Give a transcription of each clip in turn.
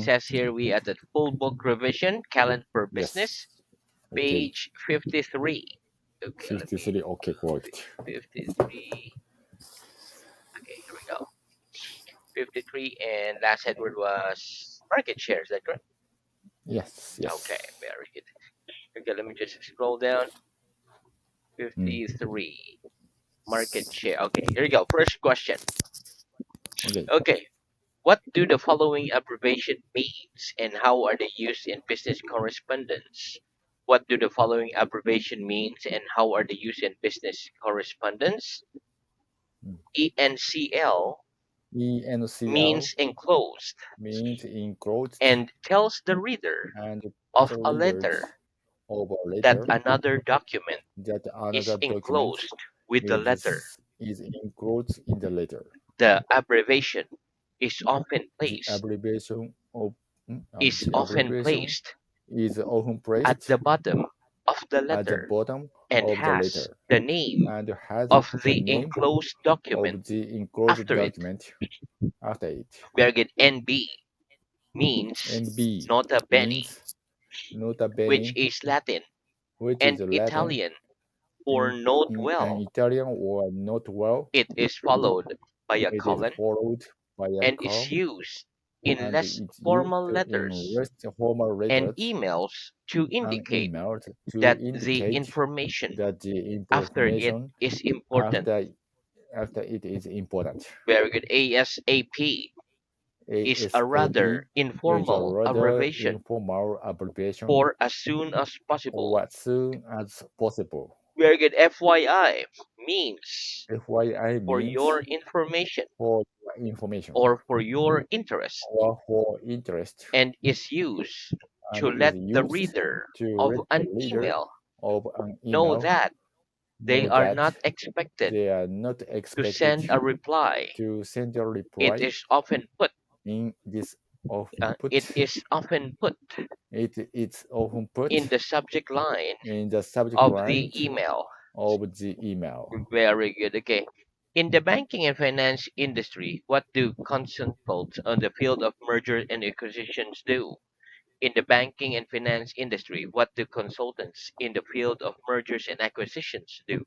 says here we at the full book revision, Callan for Business, Yes. Okay. page 53. Okay, let me 53. Okay, correct. 53. Okay, here we go. 53, and last headword was market share. Is that correct? Yes, Okay, yes. very good. Okay, let me just scroll down. Mm. 53, market share. Okay, here we go. First question. Okay. Okay, what do the following abbreviation means and how are they used in business correspondence? What do the following abbreviation means and how are they used in business correspondence? Mm. ENCL ENCL means enclosed means enclosed and tells the reader and of the a readers letter of a that letter another document that is another document enclosed with the letter. is enclosed in the letter. The abbreviation is often The placed abbreviation of is the often abbreviation placed is often at placed the bottom of the at the letter bottom and of the has letter the name and has of the the name enclosed document of the enclosed after it. document after it. Very good. NB means And B nota bene, means nota which bene, is Latin, which is and Latin Italian for note in an well. Italian or not well. It is followed by a It is colon followed by a and is column used in and less it's used formal in letters rest formal and letters emails to and indicate emails to that the indicate information that the after it information is important. after it is important. Very good. ASAP is a rather ASAP is a informal rather abbreviation informal abbreviation for as soon as possible. or as soon as possible. Very good. FYI means FYI for means your information for information or for your interest or for interest and is used and to is let the used reader to of let the an reader email of an know email that they know are that not expected they are not to expected send a reply. to send a It reply is often put. in this often It put is often put it's often in put the subject line in the subject of the line email. of the email. Very good. Okay. In the banking and finance industry, what do consultants on the field of merger and acquisitions do? In the banking and finance industry, what do consultants in the field of mergers and acquisitions do?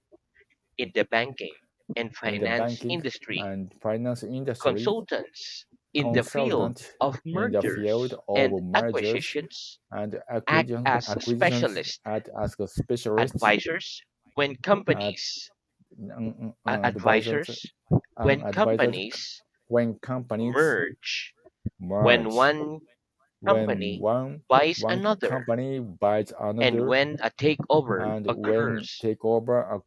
In the banking and In the finance banking industry, and finance industry, consultants in the field consultant of in the field mergers of and mergers acquisitions and act as acquisitions specialists, act as a specialist advisors when at companies advisors advisors and when advisors companies when companies merge, when merge, one when company buys one another, company buys and another, when a takeover and when occurs. takeover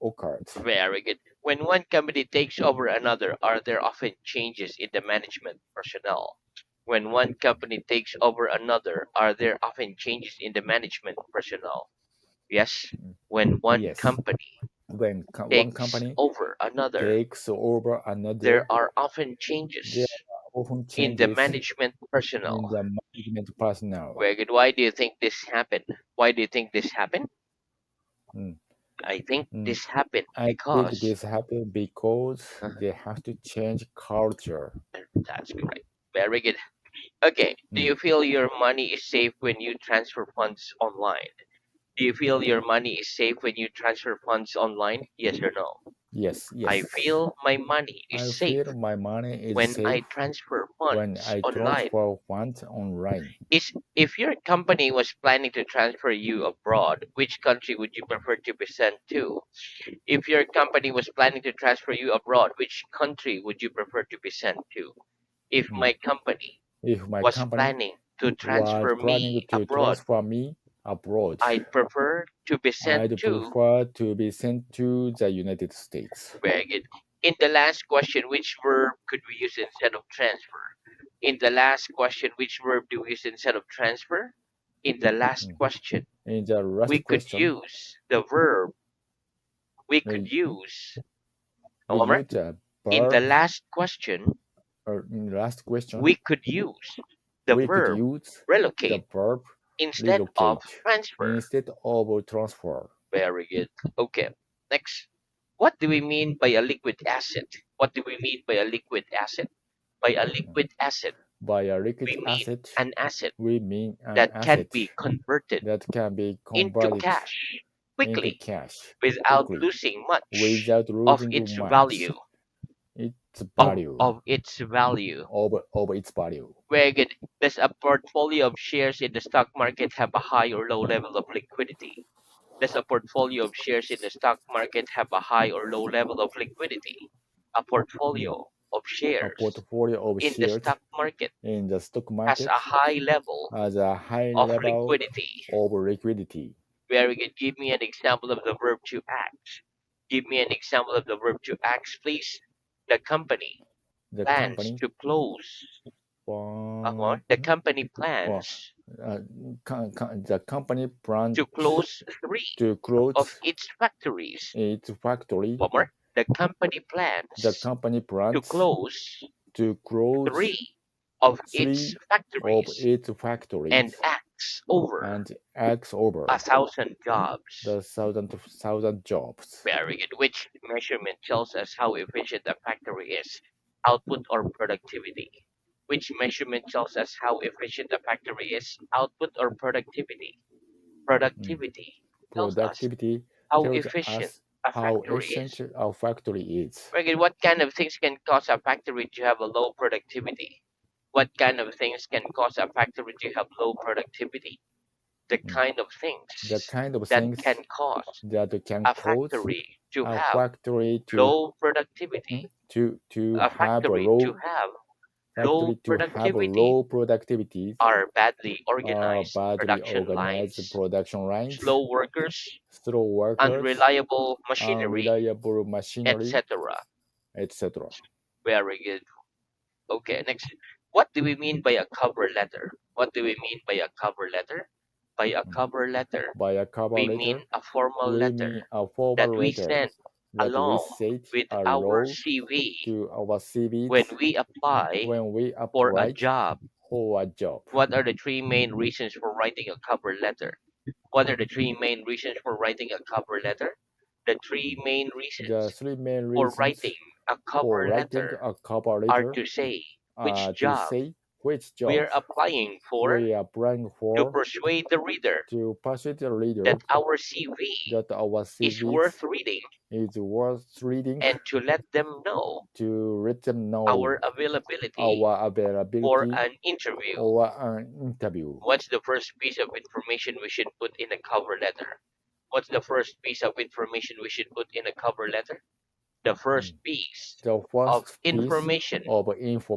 occurred. Very good. When one company takes over another, are there often changes in the management personnel? When one company takes over another, are there often changes in the management personnel? Yes. When one Yes, company when one takes company over another, takes over there another, are often there changes are often in the changes management personnel. in the management personnel. Very good. Why do you think this happened? Why do you think this happened? Mm. I think Mm. this happened I think because this happened because uh, they have to change culture. that's correct. Very good. Okay. Do Mm. you feel your money is safe when you transfer funds online? Do you feel your money is safe when you transfer funds online? Yes or no? Yes, I yes. feel my money is I safe feel my money is when I safe transfer when funds I online. transfer funds online. Is if your company was planning to transfer you abroad, which country would you prefer to be sent to? If your company was planning to transfer you abroad, which country would you prefer to be sent to? If Mm. my company If my was company planning to was transfer planning me to abroad, transfer me abroad, I'd prefer to be sent I'd to. prefer to be sent to the United States. Very good. In the last question, which verb could we use instead of transfer? In the last question, which verb do we use instead of transfer? In the last Mm. question, In the we last could question, use the verb. We could we, use. we Omar, use the in the verb, last question, or in the last question, we could use the we could verb use the relocate verb instead of relocate transfer. instead of transfer. Very good. Okay. Next. What do we mean by a liquid asset? What do we mean by a liquid asset? By a liquid asset. By a liquid we mean asset, an asset we mean an that can asset be converted that can be into converted cash into quickly cash without quickly losing much without of losing its much value its of, value of its value. of its value. Where again, does a portfolio of shares in the stock market have a high or low level of liquidity? Does a portfolio of shares in the stock market have a high or low level of liquidity? A Mm. portfolio of A shares portfolio of in the shares stock market in the stock has a market high level has a high of level liquidity. of liquidity. Very good. Give me an example of the verb to act. Give me an example of the verb to act, please. The company The plans company to close. um, The company well, plans uh, the company plans to close three to of close its factories. its factory. One more. The company The plans company to plans close to close three of its three of factories its and factories acts over and acts over 1,000 jobs. the thousand jobs. Very good. Which measurement tells us how efficient a factory is? Output or productivity? Which measurement tells us how efficient a factory is? Output or productivity? Mm. Productivity tells us Productivity how tells efficient us a how factory efficient is. our factory is. Very good. What kind of things can cause a factory to have a low productivity? What kind of things can cause a factory to have low productivity? The Mm. kind of The things kind of that things can cause that can a cause factory to a have factory low productivity. to A have a low productivity low productivity are badly are organized badly production organized lines, production lines, slow workers, slow workers, unreliable machinery, unreliable machinery, etc. etc. Very good. Okay, next. What do we mean by a cover letter? What do we mean by a cover letter? By a Mm. cover letter, By a cover we mean letter, a formal we letter mean a formal that we letter send that we along set with our along CV to our when CVs we apply when we for a apply job. for a job. What are the three main reasons for writing a cover letter? What are the three main reasons for writing a cover letter? The three Mm. main The reasons three main for reasons writing a for cover writing letter a cover are letter to say are which to job say which job we're applying for we are applying to for persuade the reader to persuade the reader that our CV that our is CVs worth reading is worth reading and to let them know to let them our know availability our for availability an interview. or an interview. What's the first piece of information we should put in a cover letter? What's the first piece of information we should put in a cover letter? The Mm. first piece The of first piece information of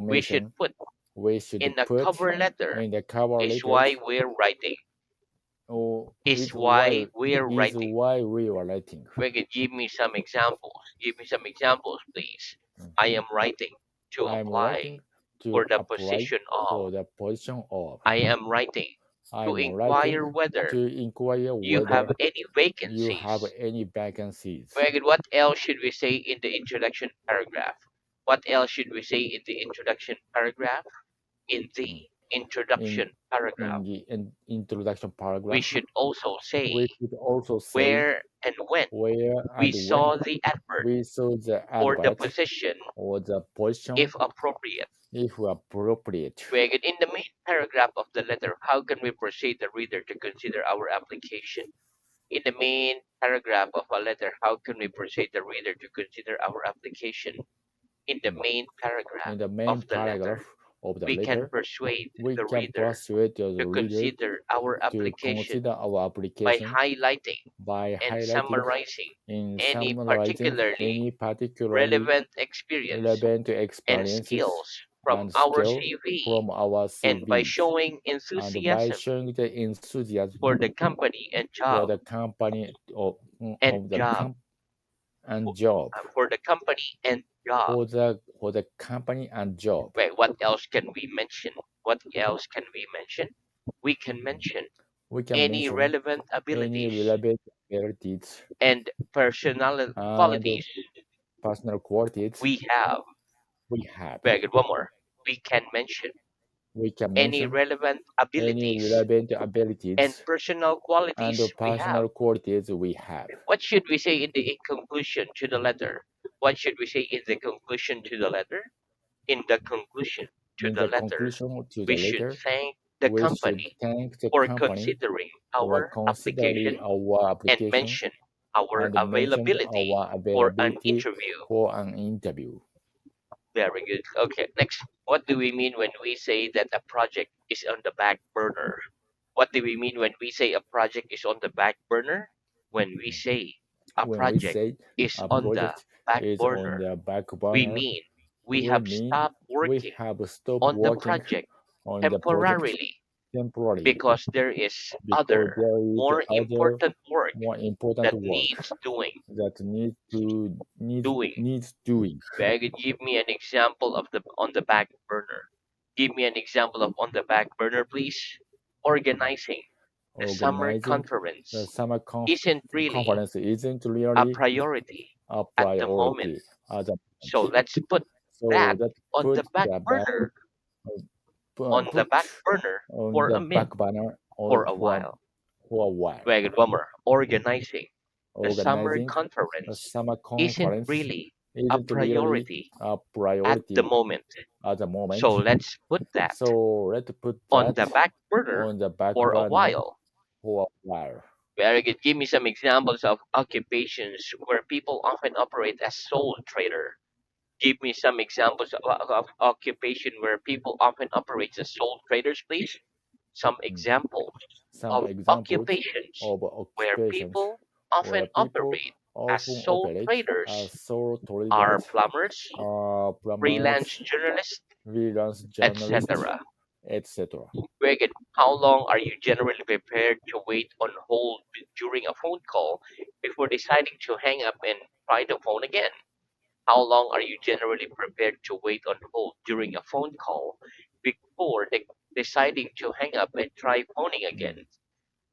we should information put we should in a put cover letter in the cover is letters why we're writing. or Is why we're is writing. why we are writing. Wicked, give me some examples. Give me some examples, please. Mm. I am writing to I am apply writing to for the apply position of. for the position of. I am writing I to am writing inquire whether to inquire you have whether any you have vacancies. any vacancies. Wicked, what else should we say in the introduction paragraph? What else should we say in the introduction paragraph? In the Mm. In introduction paragraph, introduction we paragraph, should also say we could also say where and when where we and when saw the advert we saw the for the advert position or the position if appropriate. if appropriate. Wherein in the main paragraph of the letter, how can we persuade the reader to consider our application? In the main paragraph of a letter, how can we persuade the reader to consider our application? In the Mm. main paragraph In the main of the letter, paragraph of the we can letter, persuade we the can reader persuade the to reader consider our to application consider our by application highlighting by and highlighting summarizing in any summarizing particularly any particularly relevant experience relevant and experiences skills from and our skill CV from our and by CVs showing and by enthusiasm showing the for enthusiasm the company and for job the company and of the job and job for the company and job. for the company and job. Wait, what else can we mention? What else can we mention? We can mention We can any mention relevant any abilities relevant abilities and personal and qualities personal qualities we have. we have. Very good. One more. We can mention We can any mention relevant any abilities relevant and abilities personal and qualities we have. personal qualities we have. What should we say in the in conclusion to the letter? What should we say in the conclusion to the letter? In the conclusion. to In the the letter, conclusion to we the should letter, thank the we should company thank the for company considering for our considering application our and application mention our and mentioned availability our for an availability interview. for an interview. Very good. Okay, next. What do we mean when we say that a project is on the back burner? What do we mean when we say a project is on the back burner? When we say a When we project say is a on the project back is on burner, the back we burner, mean we we have mean stopped we working have stopped on the working project on the project temporarily temporarily because there is because other there is more other important work more important that work needs doing. that Doing. needs doing. Very good. Give me an example of the on the back burner. Give me an example of on the back burner, please. Organizing the summer Organizing the conference summer isn't really conference isn't a really priority a at the moment. priority at the So moment. let's put So that that on the put back the back burner, on the put back burner on for the a minute, back burner for or a while. for a while. Very good. One more. Organizing the summer Organizing the conference summer isn't conference really a isn't really priority a at the priority moment. at the So moment. let's put that So let's put on that the back burner on the back for a burner while. for a while. Very good. Give me some examples of occupations where people often operate as sole trader. Give me some examples of occupation where people often operate as sole traders, please. Some Mm. examples Some of examples occupations of where occupations people where often people operate as often sole operate as traders sole are traders, plumbers, freelance plumbers, journalists, freelance journalists, etc. etc. Very good. How long are you generally prepared to wait on hold during a phone call before deciding to hang up and try the phone again? How long are you generally prepared to wait on hold during a phone call before deciding to hang up and try phoning Mm. again?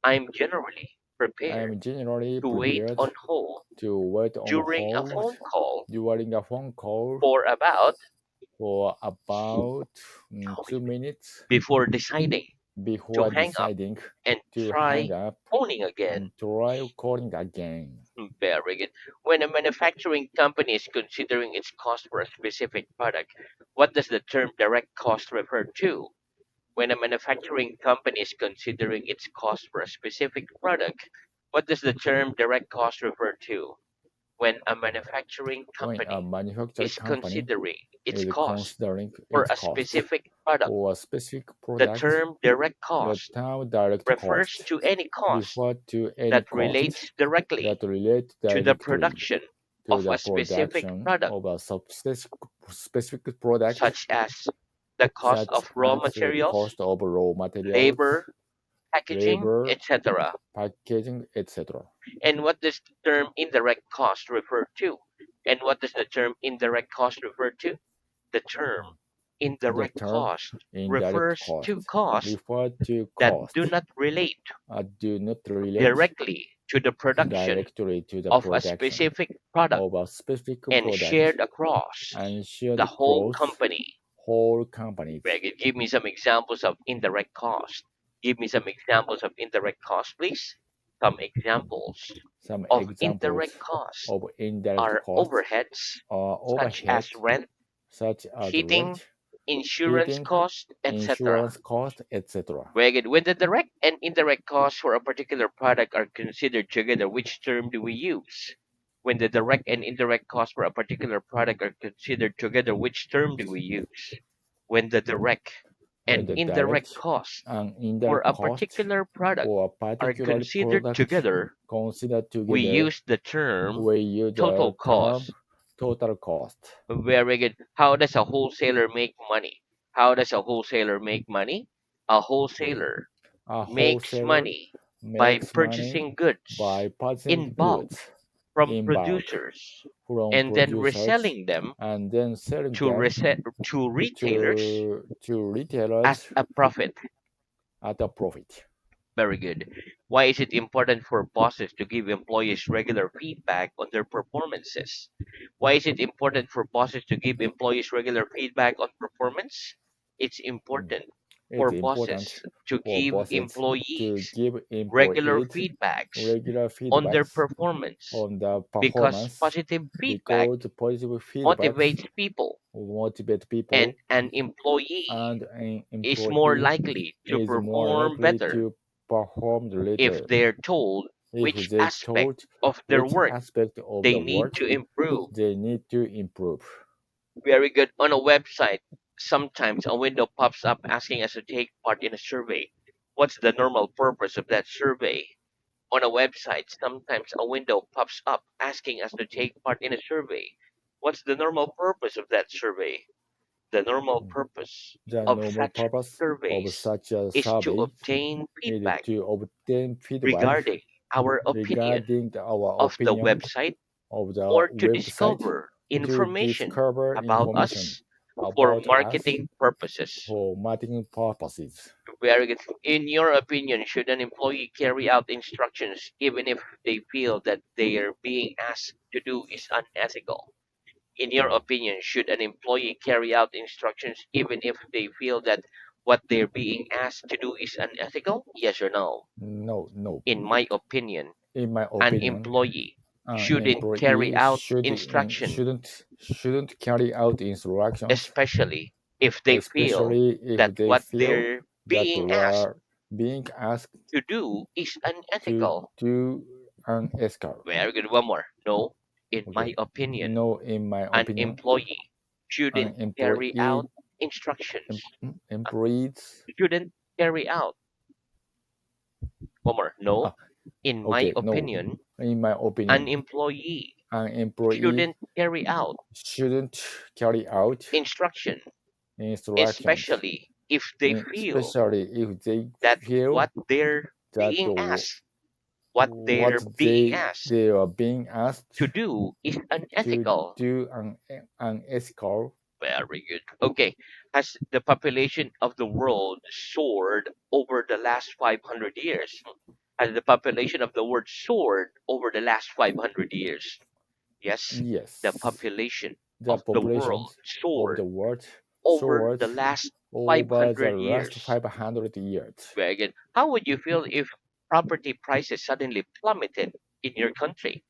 I'm generally I prepared am generally to wait prepared on hold to wait on during a hold phone call during a phone call for about for about 2 minutes before deciding to before hang up deciding and to hang try up phoning again. and try calling again. Very good. When a manufacturing company is considering its cost for a specific product, what does the term direct cost refer to? When a manufacturing company is considering its cost for a specific product, what does the term direct cost refer to? When a manufacturing When a company manufacturing is company considering its is cost considering for its a cost specific product, for a specific the product, term direct the cost term direct refers cost to any cost refers to any that cost relates directly that relate to the directly production to of the a specific production product, of a specific product, such as the cost such of raw as the materials, cost of raw materials, labor, packaging, labor, etc. packaging, etc. And what does the term indirect cost refer to? And what does the term indirect cost refer to? The term The indirect term cost indirect refers cost to costs refers to that do cost not relate do not relate directly to the production directly to the of a production specific product of a specific and product shared across and shared the whole across company. whole companies. Greg, give me some examples of indirect cost. Give me some examples of indirect cost, please. Some examples Some of examples indirect cost of indirect are costs overheads are such overhead, as rent, such as heating, rent, insurance heating, cost, etc. insurance cost, etc. Very good. When the direct and indirect costs for a particular product are considered together, which term do we use? When the direct and indirect costs for a particular product are considered together, which term do we use? When the direct When and the indirect direct costs and for indirect a cost particular product for a are particular considered product together, considered we together, use the term we use total the term cost. total cost. Very good. How does a wholesaler make money? How does a wholesaler make money? A Mm. wholesaler A makes wholesaler money by makes money purchasing goods by purchasing in bulk goods from in bulk producers from and then producers reselling them and then selling to them to retailers to at retailers a profit. at a profit. Very good. Why is it important for bosses to give employees regular feedback on their performances? Why is it important for bosses to give employees regular feedback on performance? It's Mm. important It's for important bosses to for give bosses to employees give regular employees feedbacks regular on their feedbacks performance on the because performance positive feedback because positive feedbacks motivates people, motivate and people an employee and an is more employee likely to is more perform likely better to perform if later they're told if which they aspect told of their which work aspect of they the need work to improve. they need to improve. Very good. On a website, sometimes a window pops up asking us to take part in a survey. What's the normal purpose of that survey? On a website, sometimes a window pops up asking us to take part in a survey. What's the normal purpose of that survey? The normal purpose The of normal such purpose of surveys such a is to survey obtain is feedback to obtain feedback regarding our opinion regarding our of the opinion website of the or to website discover to information discover about information us for about us marketing purposes. for marketing purposes. Very good. In your opinion, should an employee carry out instructions even if they feel that they are being asked to do is unethical? In your opinion, should an employee carry out instructions even if they feel that what they're being asked to do is unethical? Yes or no? No, no. In my opinion, In my an opinion, employee an shouldn't carry employee out instruction, shouldn't carry out instructions, especially if they feel especially if that they what feel they're that they being asked are being asked to do is to unethical. do an escort. Very good. One more. No, in my Okay. opinion, No, in my an opinion, employee an shouldn't carry employee out instructions. employees. Shouldn't carry out. One more. No, Ah, in my okay. No, opinion, in my an opinion, employee an employee shouldn't carry out shouldn't carry out instruction, instructions, especially if they feel especially if they that feel what they're that being asked, what what they're being asked they are being to asked do is to unethical. do an escort. Very good. Okay. Has the population of the world soared over the last 500 years? Has the population of the world soared over the last 500 years? Yes, the Yes, population the of the population world of soared the world over soared the last over the 500 last years. 500 years. Very good. How would you feel if property prices suddenly plummeted in your country?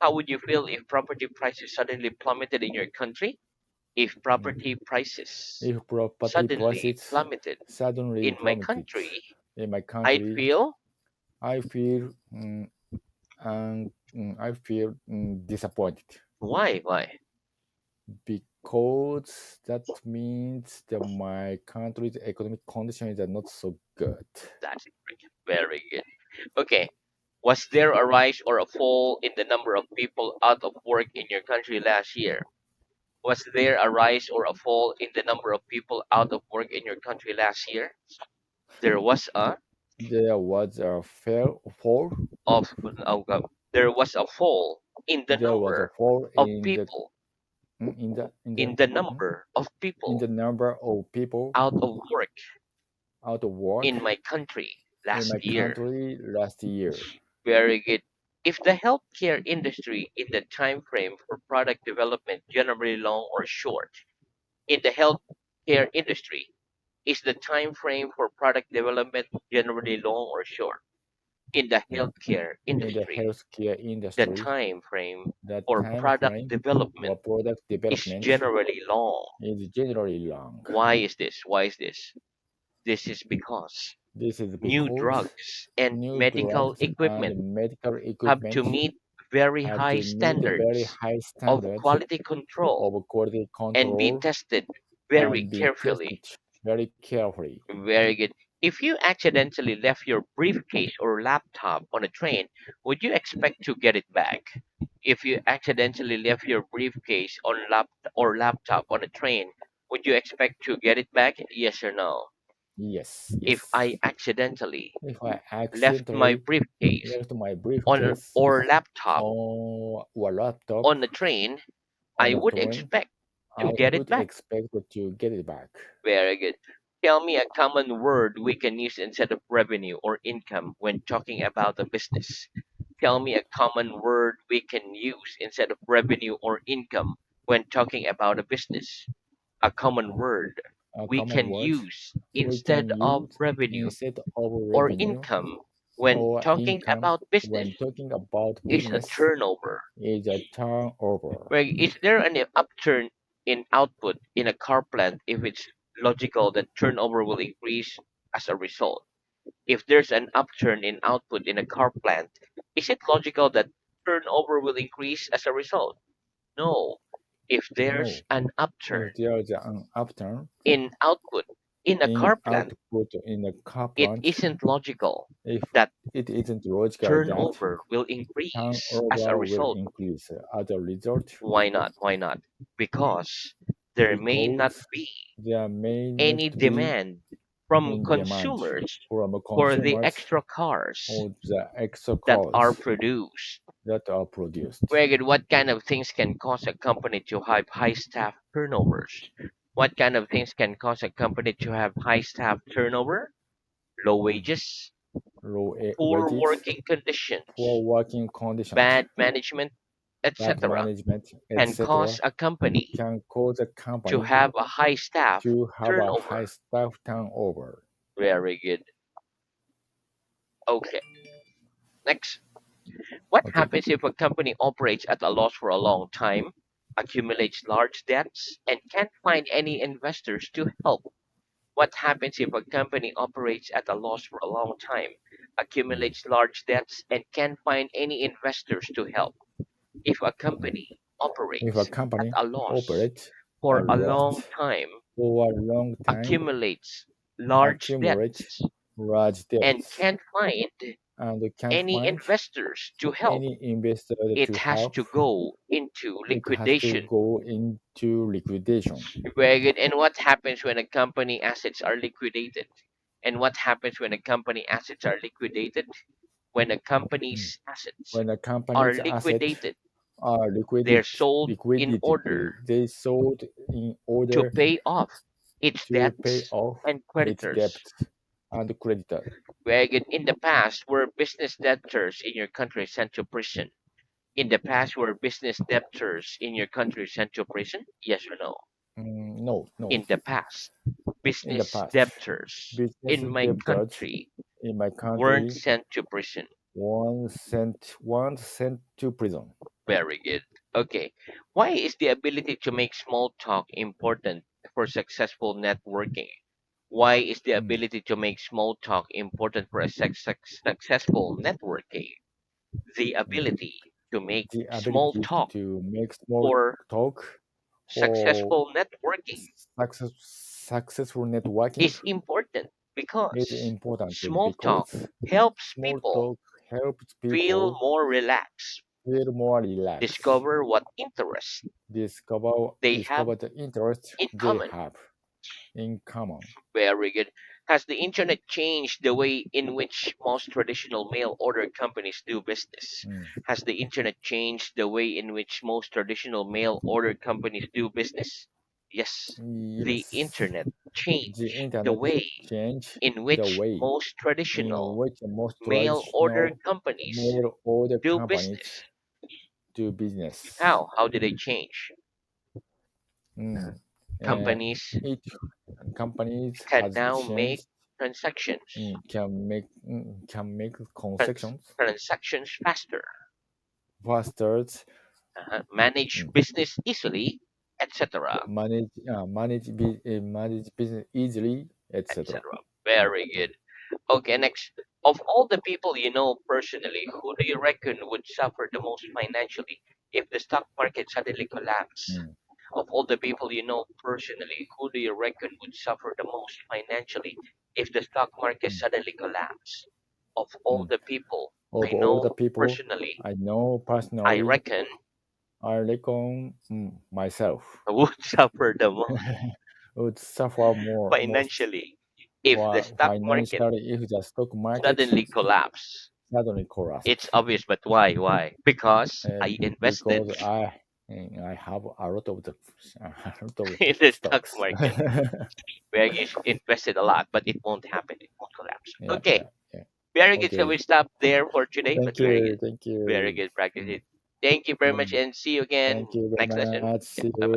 How would you feel if property prices suddenly plummeted in your country? If property prices If property suddenly prices plummeted suddenly in my plummeted country, in my I'd country, feel I feel I feel disappointed why? because that means that my country's economic conditions are not so good. That's great. Very good. Okay. Was there a rise or a fall in the number of people out of work in your country last year? Was there a rise or a fall in the number of people out of work in your country last year? There was a There was a fall. of there was a fall in the There was a number fall of people in the mm, number of in the people number of people out of work out of work in my country in last my year. country last year. Very good. If the healthcare industry in the time frame for product development generally long or short, in the healthcare industry, is the time frame for product development generally long or short? In the healthcare In the industry, healthcare the industry, time frame the for time product frame development for product is development generally long. is generally long. Why is this? Why is this? This is because This is new because drugs and new medical drugs and equipment medical have to equipment meet very have high to meet very standards high of standards quality control of quality and be control tested very and be tested carefully. very carefully. Very good. If you accidentally left your briefcase or laptop on a train, would you expect to get it back? If you accidentally left your briefcase or laptop on a train, would you expect to get it back? Yes or no? Yes, If yes. I accidentally If I left my accidentally briefcase left my on briefcase or laptop or laptop on the train, on I a would train, expect to I get it would back. expect to get it back. Very good. Tell me a common word we can use instead of revenue or income when talking about a business. Tell me a common word we can use instead of revenue or income when talking about a business. A common word. we common can word use we instead can of use revenue instead of or revenue income when or talking income about business when talking about is a business turnover. is a turnover. Where is there an upturn in output in a car plant if it's logical that turnover will increase as a result? If there's an upturn in output in a car plant, is it logical that turnover will increase as a result? No. If there's No, an upturn if there is an upturn in output in a in car plant, output in a car it plant, isn't logical if that it isn't logical that turnover will increase as a turnover will result. increase as a result, Why not? Why not? Because there may not because be there may not any be demand from in demand consumers from for the consumers extra cars or the extra that are cars produced. that are produced. Where what kind of things can cause a company to have high staff turnovers? What kind of things can cause a company to have high staff turnover? Low Mm. wages, Low poor wages, working conditions, poor working conditions, bad management, bad etc. management, can etc., cause a company can cause a to company have a high staff to have a turnover. high staff turnover. Very good. Okay. Next. What Okay. happens if a company operates at a loss for a long time, accumulates large debts, and can't find any investors to help? What happens if a company operates at a loss for a long time, Mm. accumulates large debts, and can't find any investors to help? If a Mm. company If a operates at company a loss operates a for a long loss time, for a long time, accumulates large accumulate debts, large and debts, can't find and can't any find investors to help, any investor it to has help, to go into it has to liquidation. go into liquidation. Very good. And what happens when a company assets are liquidated? And what happens when a company assets are liquidated? When a Mm. company's assets When a are company's assets liquidated, are they're sold in liquidated, order they sold in to order pay off its to pay debts off and its creditors. debts and creditor. Very good. In the past, were business debtors in your country sent to prison? In the past, were business debtors in your country sent to prison? Yes or no? No, no. In the past, In the business past, debtors business in my debtors country in my weren't country sent to prison. one sent to prison. Very good. Okay. Why is the ability to make small talk important for successful networking? Why is the Mm. ability to make small talk important for a successful networking? The Mm. ability to make The small ability talk to make small for talk for successful networking successful networking is important is because important small talk because helps small people talk helps feel people more relaxed, feel more relaxed, discover what interests discover they have discover the interest in they common. have in common. Very good. Has the internet changed the way in which most traditional mail order companies do business? Mm. Has the internet changed the way in which most traditional mail order companies do business? Yes. The Yes, internet the changed the internet way changed in the which way most in traditional which most mail order traditional companies mail order do companies business. do business. How? How did they change? Mm. Uh, Companies it companies can has now make changed, transactions, can make trans- concessions transactions faster, faster, manage mm, business easily, etc. manage business easily, etc. etc. Very good. Okay, next. Of all the people you know personally, who do you reckon would suffer the most financially if the stock market suddenly collapsed? Mm, Of all the people you know personally, who do you reckon would suffer the most financially if the stock market mm, suddenly collapsed? Of all mm. the people Of I all the know people personally, I know I personally, reckon I reckon myself I would suffer the most would suffer most financially if the stock market financially if the stock market suddenly collapse. suddenly It's collapsed. obvious, but why? Why? Because I invested Because I have a lot of the a lot of in the stock stocks. market where you invested a lot, but it won't happen. It won't collapse. Yeah, Okay, yeah, yeah. very good. So Okay. we stop there for today, but very good. Thank Very you. good practice Mm, it. Thank you very much mm. and see you again Thank you very next lesson. much. Yeah, See bye bye. you.